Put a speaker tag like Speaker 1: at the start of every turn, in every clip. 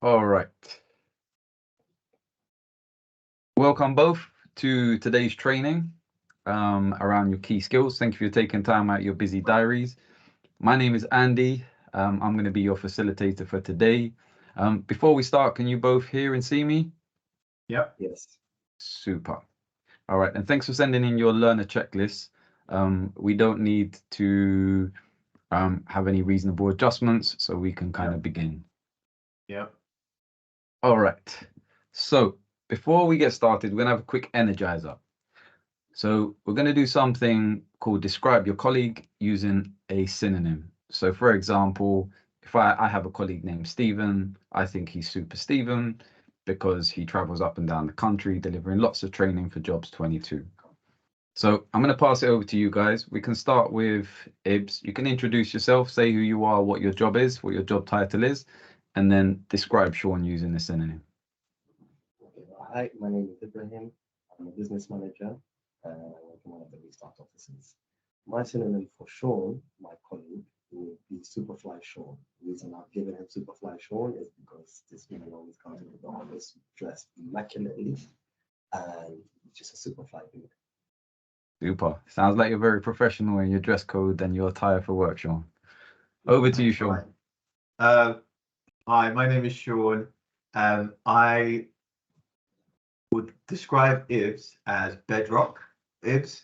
Speaker 1: All right. Welcome both to today's training around your key skills. Thank you for taking time out of your busy diaries. My name is Andy. I'm going to be your facilitator for today. Before we start, can you both hear and see me?
Speaker 2: Yep.
Speaker 3: Yes.
Speaker 1: Super. All right. And thanks for sending in your learner checklist. We don't need to have any reasonable adjustments, so we can kind of begin.
Speaker 2: Yep.
Speaker 1: All right. So before we get started, we're going to have a quick energizer. So we're going to do something called describe your colleague using a synonym. So for example, if I have a colleague named Stephen, I think he's super Stephen because he travels up and down the country delivering lots of training for Jobs 22. So I'm going to pass it over to you guys. We can start with Ibs. You can introduce yourself, say who you are, what your job is, what your job title is, and then describe Sean using a synonym.
Speaker 3: Okay. Hi, my name is Ibrahim. I'm a business manager working one of the restart offices. My synonym for Sean, my colleague, would be Superfly Sean. The reason I've given him Superfly Sean is because this man always comes into the office dressed immaculately and he's just a Superfly dude.
Speaker 1: Super. Sounds like you're very professional in your dress code and your attire for work, Sean. Over to you, Sean.
Speaker 2: Hi, my name is Sean. I would describe Ibs as bedrock. Ibs.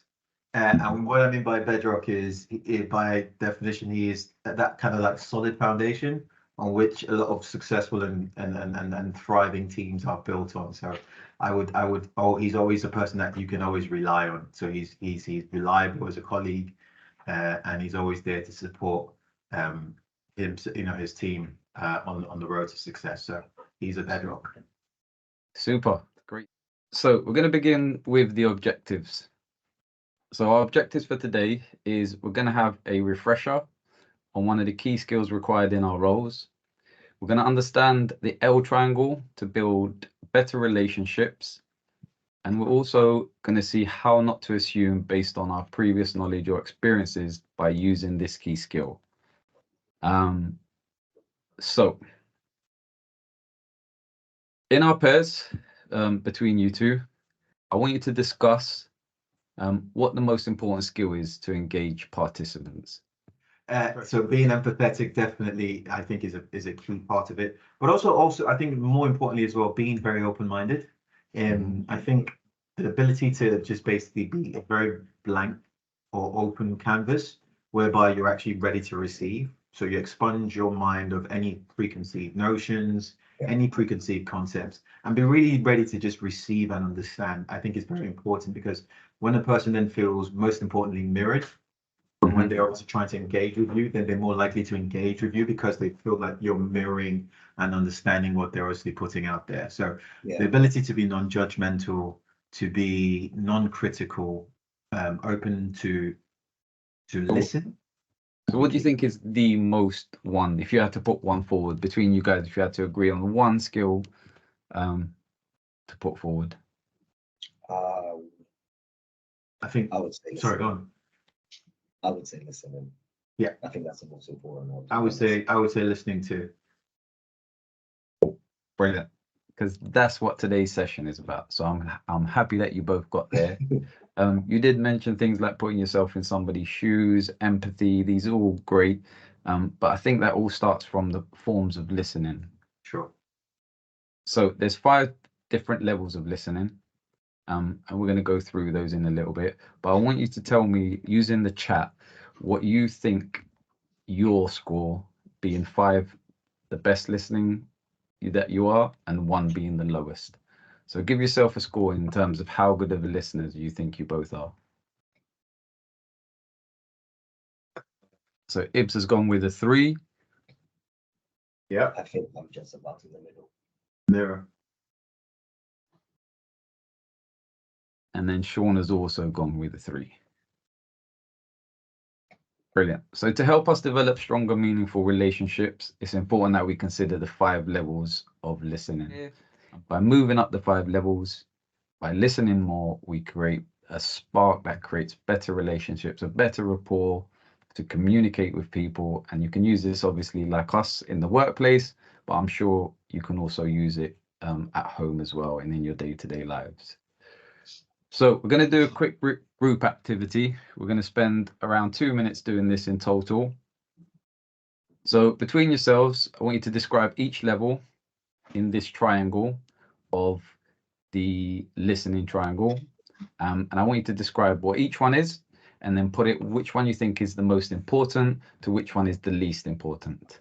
Speaker 2: And what I mean by bedrock is, by definition, he is that kind of like solid foundation on which a lot of successful and thriving teams are built on. So he's always a person that you can always rely on. So he's reliable as a colleague, and he's always there to support him, his team on the road to success. So he's a bedrock.
Speaker 1: Super. Great. So we're going to begin with the objectives. So our objectives for today is we're going to have a refresher on one of the key skills required in our roles. We're going to understand the L triangle to build better relationships. And we're also going to see how not to assume based on our previous knowledge or experiences by using this key skill. So in our pairs, between you two, I want you to discuss what the most important skill is to engage participants.
Speaker 2: So being empathetic definitely, I think, is a key part of it. But also I think more importantly as well, being very open-minded. I think the ability to just basically be a very blank or open canvas, whereby you're actually ready to receive. So you expunge your mind of any preconceived notions, any preconceived concepts, and be really ready to just receive and understand. I think is very important, because when a person then feels, most importantly, mirrored, when they're also trying to engage with you, then they're more likely to engage with you because they feel like you're mirroring and understanding what they're obviously putting out there. So the ability to be non-judgmental, to be non-critical, open to listen.
Speaker 1: So what do you think is the most one, if you had to put one forward between you guys, if you had to agree on one skill to put forward?
Speaker 2: I think
Speaker 3: I would say
Speaker 2: sorry, go on.
Speaker 3: I would say listening.
Speaker 2: Yeah,
Speaker 3: I think that's the most important one.
Speaker 2: I would say listening too.
Speaker 1: Brilliant, because that's what today's session is about. So I'm happy that you both got there. You did mention things like putting yourself in somebody's shoes, empathy. These are all great, but I think that all starts from the forms of listening.
Speaker 2: Sure.
Speaker 1: So there's 5 different levels of listening, and we're going to go through those in a little bit. But I want you to tell me, using the chat, what you think your score, being 5 the best listening that you are, and 1 being the lowest. So give yourself a score in terms of how good of a listeners you think you both are. So Ibs has gone with a 3.
Speaker 2: Yeah.
Speaker 3: I think I'm just about in the middle.
Speaker 2: Mirror.
Speaker 1: And then Sean has also gone with a 3. Brilliant. So to help us develop stronger, meaningful relationships, it's important that we consider the 5 levels of listening. By moving up the 5 levels, by listening more, we create a spark that creates better relationships, a better rapport to communicate with people. And you can use this obviously like us in the workplace, but I'm sure you can also use it at home as well and in your day-to-day lives. So we're going to do a quick group activity. We're going to spend around 2 minutes doing this in total. So between yourselves, I want you to describe each level in this triangle of the listening triangle. And I want you to describe what each one is, and then put it which one you think is the most important to which one is the least important.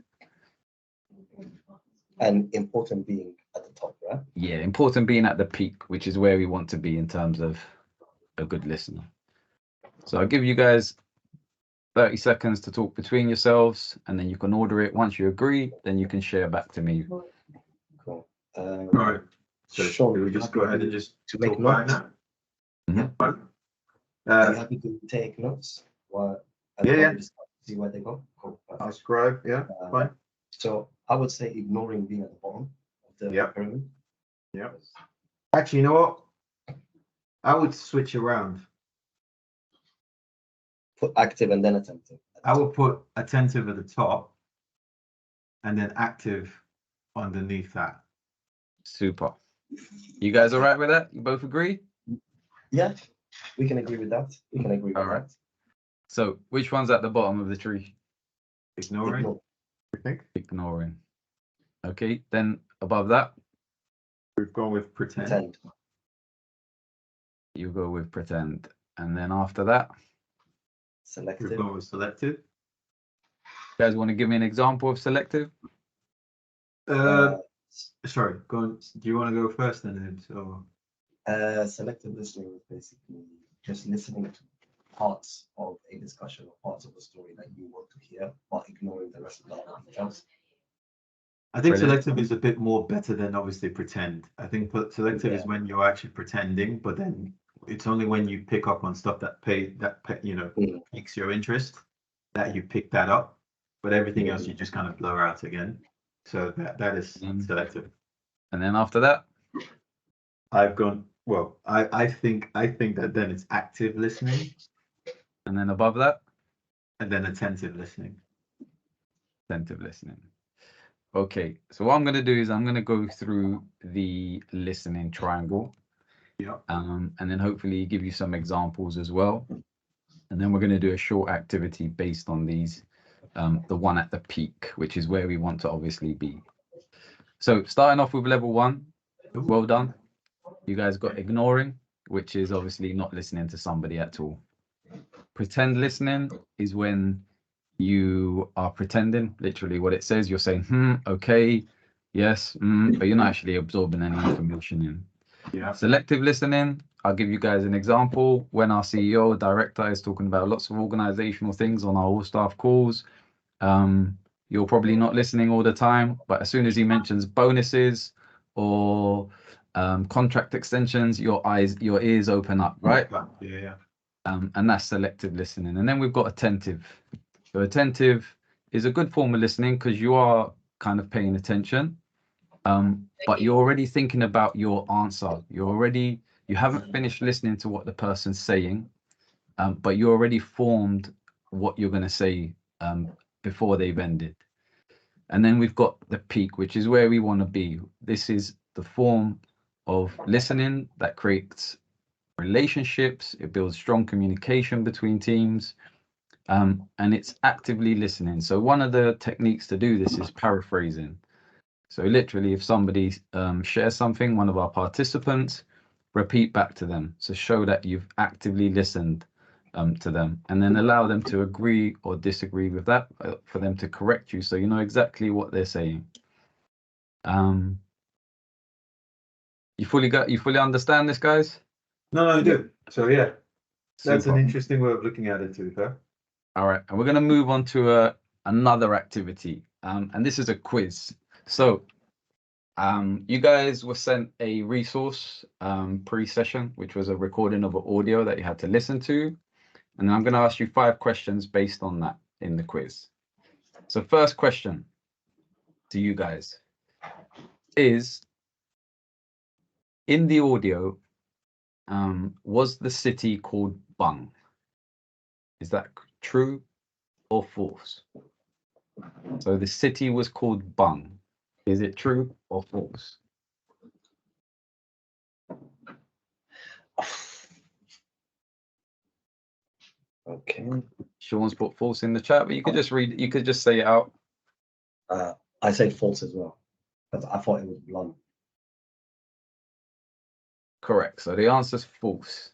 Speaker 3: And important being at the top, right?
Speaker 1: Yeah, important being at the peak, which is where we want to be in terms of a good listener. So I'll give you guys 30 seconds to talk between yourselves, and then you can order it. Once you agree, then you can share back to me.
Speaker 3: Cool.
Speaker 2: All right. So
Speaker 3: Sean,
Speaker 2: should we just go ahead and just
Speaker 3: to make
Speaker 2: talk about
Speaker 3: notes?
Speaker 2: that?
Speaker 1: Mhm.
Speaker 2: Yeah.
Speaker 3: Are you happy to take notes? Or
Speaker 2: Yeah.
Speaker 3: See where they go. Cool.
Speaker 2: I'll scribe. Yeah. Fine.
Speaker 3: So I would say ignoring being at the bottom of the pyramid.
Speaker 2: Yeah. Actually, you know what? I would switch around.
Speaker 3: Put active and then attentive.
Speaker 2: I would put attentive at the top and then active underneath that.
Speaker 1: Super. You guys all right with that? You both agree?
Speaker 3: Yeah, we can agree with that. We can agree with
Speaker 1: All right.
Speaker 3: that.
Speaker 1: So which one's at the bottom of the tree?
Speaker 2: Ignoring.
Speaker 3: Ignore.
Speaker 2: I think
Speaker 1: Ignoring. Okay, then above that,
Speaker 2: we've gone with pretend.
Speaker 3: Pretend.
Speaker 1: you go with pretend. And then after that, you
Speaker 3: Selective.
Speaker 2: We've gone with selective.
Speaker 1: guys want to give me an example of selective?
Speaker 2: Sorry, go on. Do you want to go first then? So
Speaker 3: Selective listening is basically just listening to parts of a discussion or parts of a story that you want to hear, but ignoring the rest of the details.
Speaker 2: I think
Speaker 1: Brilliant.
Speaker 2: selective is a bit more better than obviously pretend. I think selective is when you're actually pretending, but then it's only when you pick up on stuff that piques your interest that you pick that up, but everything else you just kind of blur out again. So that is selective.
Speaker 1: And then after that,
Speaker 2: I've gone, well, I think that then it's active listening
Speaker 1: and then above that,
Speaker 2: and then attentive listening.
Speaker 1: attentive listening. Okay, so what I'm going to do is I'm going to go through the listening triangle.
Speaker 2: Yeah.
Speaker 1: And then hopefully give you some examples as well. And then we're going to do a short activity based on these, the one at the peak, which is where we want to obviously be. So starting off with level 1, well done. You guys got ignoring, which is obviously not listening to somebody at all. Pretend listening is when you are pretending, literally what it says, you're saying, okay, yes, but you're not actually absorbing any information in.
Speaker 2: Yeah.
Speaker 1: Selective listening, I'll give you guys an example. When our CEO, director is talking about lots of organizational things on our all staff calls, you're probably not listening all the time, but as soon as he mentions bonuses or contract extensions, your ears open up, right?
Speaker 2: Yeah.
Speaker 1: And that's selective listening. And then we've got attentive. So attentive is a good form of listening because you are kind of paying attention, but you're already thinking about your answer. You haven't finished listening to what the person's saying, but you already formed what you're going to say before they've ended. And then we've got the peak, which is where we want to be. This is the form of listening that creates relationships. It builds strong communication between teams, and it's actively listening. So one of the techniques to do this is paraphrasing. So literally, if somebody shares something, one of our participants, repeat back to them to show that you've actively listened to them, and then allow them to agree or disagree with that for them to correct you, so you know exactly what they're saying. You fully understand this, guys?
Speaker 2: No, I do. So yeah, that's
Speaker 1: Super.
Speaker 2: an interesting way of looking at it too, huh?
Speaker 1: All right, and we're going to move on to another activity, and this is a quiz. So you guys were sent a resource pre-session, which was a recording of an audio that you had to listen to, and I'm going to ask you 5 questions based on that in the quiz. So first question to you guys is, in the audio, was the city called Bung? Is that true or false? So the city was called Bung. Is it true or false?
Speaker 3: Okay.
Speaker 1: Sean's put false in the chat, but you could just read. You could just say it out.
Speaker 3: I say false as well, because I thought it was blonde.
Speaker 1: Correct. So the answer is false.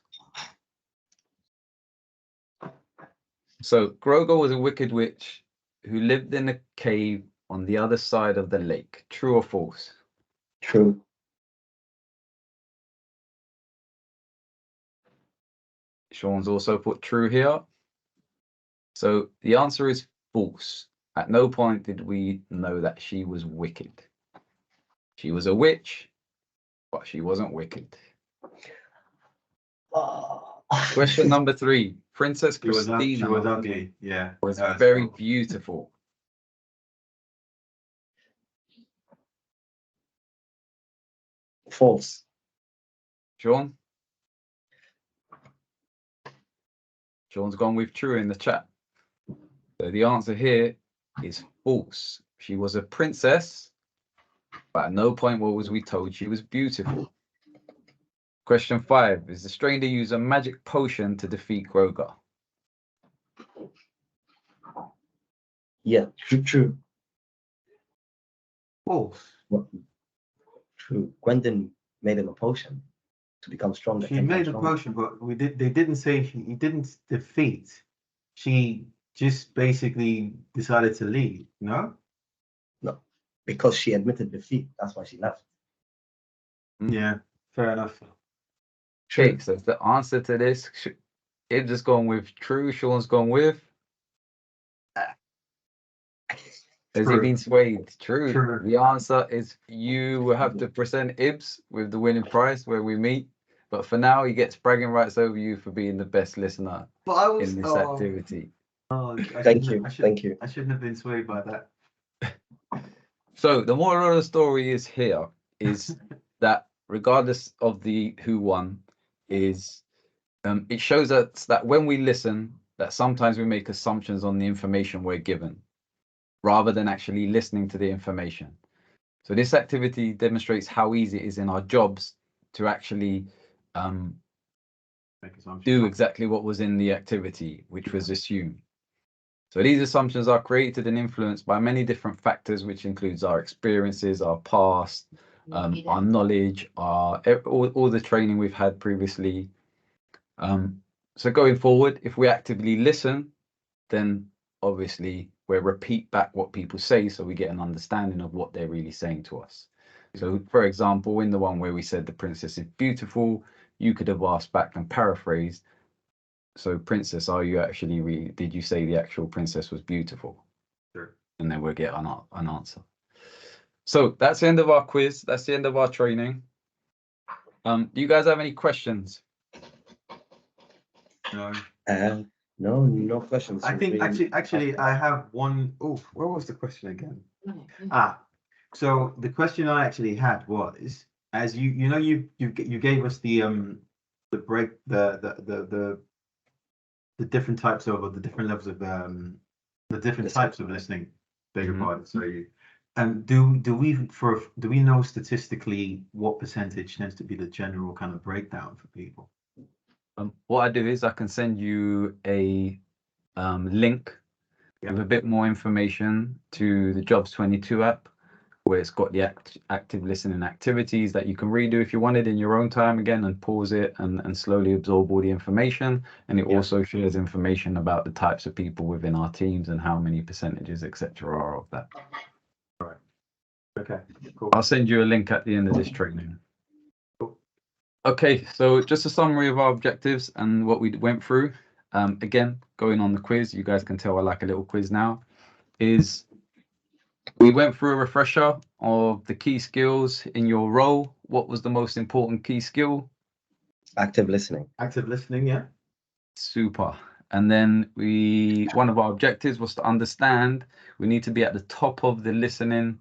Speaker 1: So Grogo was a wicked witch who lived in a cave on the other side of the lake. True or false?
Speaker 3: True.
Speaker 1: Sean's also put true here. So the answer is false. At no point did we know that she was wicked. She was a witch, but she wasn't wicked. Question number 3. Princess
Speaker 2: She was
Speaker 1: Christina
Speaker 2: ugly. Yeah.
Speaker 1: was
Speaker 2: That's
Speaker 1: very
Speaker 2: false.
Speaker 1: beautiful.
Speaker 3: False.
Speaker 1: Sean? Sean's gone with true in the chat. So the answer here is false. She was a princess, but at no point was we told she was beautiful. Question 5. Is the stranger use a magic potion to defeat Grogar?
Speaker 3: Yeah, true.
Speaker 2: False.
Speaker 3: True. Gwendolyn made him a potion to become stronger.
Speaker 2: She
Speaker 3: 10 times
Speaker 2: made a
Speaker 3: stronger.
Speaker 2: potion, but they didn't say he didn't defeat. She just basically decided to leave. No.
Speaker 3: No, because she admitted defeat. That's why she left.
Speaker 2: Yeah. Fair enough.
Speaker 1: Okay, so the answer to this, Ibs has gone with true, Sean's gone with. Has he been swayed? True.
Speaker 2: True.
Speaker 1: The answer is you will have to present Ibs with the winning prize where we meet. But for now, he gets bragging rights over you for being the best listener
Speaker 2: But I was
Speaker 1: in this activity.
Speaker 3: Thank you.
Speaker 2: I shouldn't have been swayed by that.
Speaker 1: So the moral of the story is here is that regardless of the who won, is it shows us that when we listen, that sometimes we make assumptions on the information we're given, rather than actually listening to the information. So this activity demonstrates how easy it is in our jobs to actually do exactly what was in the activity, which was assumed. So these assumptions are created and influenced by many different factors, which includes our experiences, our past, our knowledge, all the training we've had previously. So going forward, if we actively listen, then obviously we'll repeat back what people say so we get an understanding of what they're really saying to us. So for example, in the one where we said the princess is beautiful, you could have asked back and paraphrased, so princess, are you actually did you say the actual princess was beautiful?
Speaker 2: Sure.
Speaker 1: And then we'll get an answer. So that's the end of our quiz. That's the end of our training. Do you guys have any questions?
Speaker 2: No.
Speaker 3: No questions.
Speaker 2: I think actually I have one. Oh, where was the question again? So the question I actually had was, as you gave us the break the different types of, or the different levels of the different types of listening. Beg your pardon. Sorry. Do we know statistically what percentage tends to be the general kind of breakdown for people?
Speaker 1: What I do is I can send you a link with a bit more information to the Jobs 22 app, where it's got the active listening activities that you can redo if you wanted in your own time again, and pause it and slowly absorb all the information. And it also shares information about the types of people within our teams and how many percentages, etc., are of that.
Speaker 2: All right. Okay. Cool.
Speaker 1: I'll send you a link at the end of this training. Okay, so just a summary of our objectives and what we went through. Again, going on the quiz, you guys can tell I like a little quiz now, is we went through a refresher of the key skills in your role. What was the most important key skill?
Speaker 3: Active listening.
Speaker 2: Active listening, yeah.
Speaker 1: Super. And then one of our objectives was to understand we need to be at the top of the listening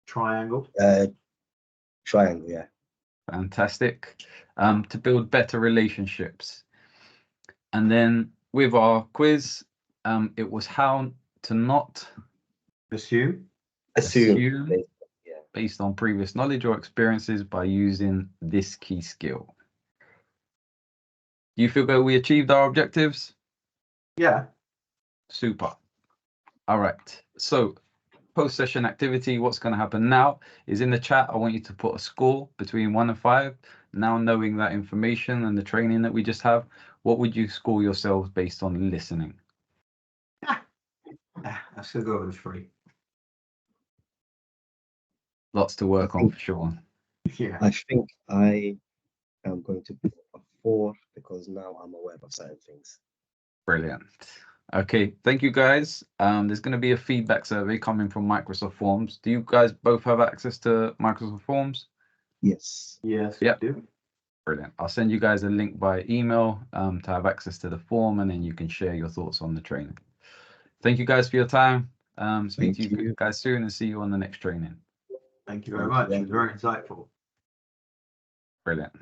Speaker 2: triangle.
Speaker 3: Triangle, yeah.
Speaker 1: Fantastic. To build better relationships. And then with our quiz, it was how to not
Speaker 2: assume.
Speaker 3: Assume.
Speaker 1: Assume
Speaker 3: Yeah.
Speaker 1: based on previous knowledge or experiences by using this key skill. Do you feel that we achieved our objectives?
Speaker 2: Yeah.
Speaker 1: Super. All right. So post-session activity, what's going to happen now is in the chat, I want you to put a score between 1 and 5. Now knowing that information and the training that we just have, what would you score yourselves based on listening?
Speaker 2: I still go with a 3.
Speaker 1: Lots to work on for sure.
Speaker 2: Yeah.
Speaker 3: I think I am going to put a 4 because now I'm aware of certain things.
Speaker 1: Brilliant. Okay, thank you guys. There's going to be a feedback survey coming from Microsoft Forms. Do you guys both have access to Microsoft Forms?
Speaker 3: Yes.
Speaker 2: Yes,
Speaker 1: Yep.
Speaker 2: we do.
Speaker 1: Brilliant. I'll send you guys a link by email to have access to the form, and then you can share your thoughts on the training. Thank you guys for your time. Speak
Speaker 3: Thank
Speaker 1: to you
Speaker 3: you.
Speaker 1: guys soon and see you on the next training.
Speaker 2: Thank you very
Speaker 3: Thank you,
Speaker 2: much. It was
Speaker 3: Andrew.
Speaker 2: very insightful.
Speaker 1: Brilliant.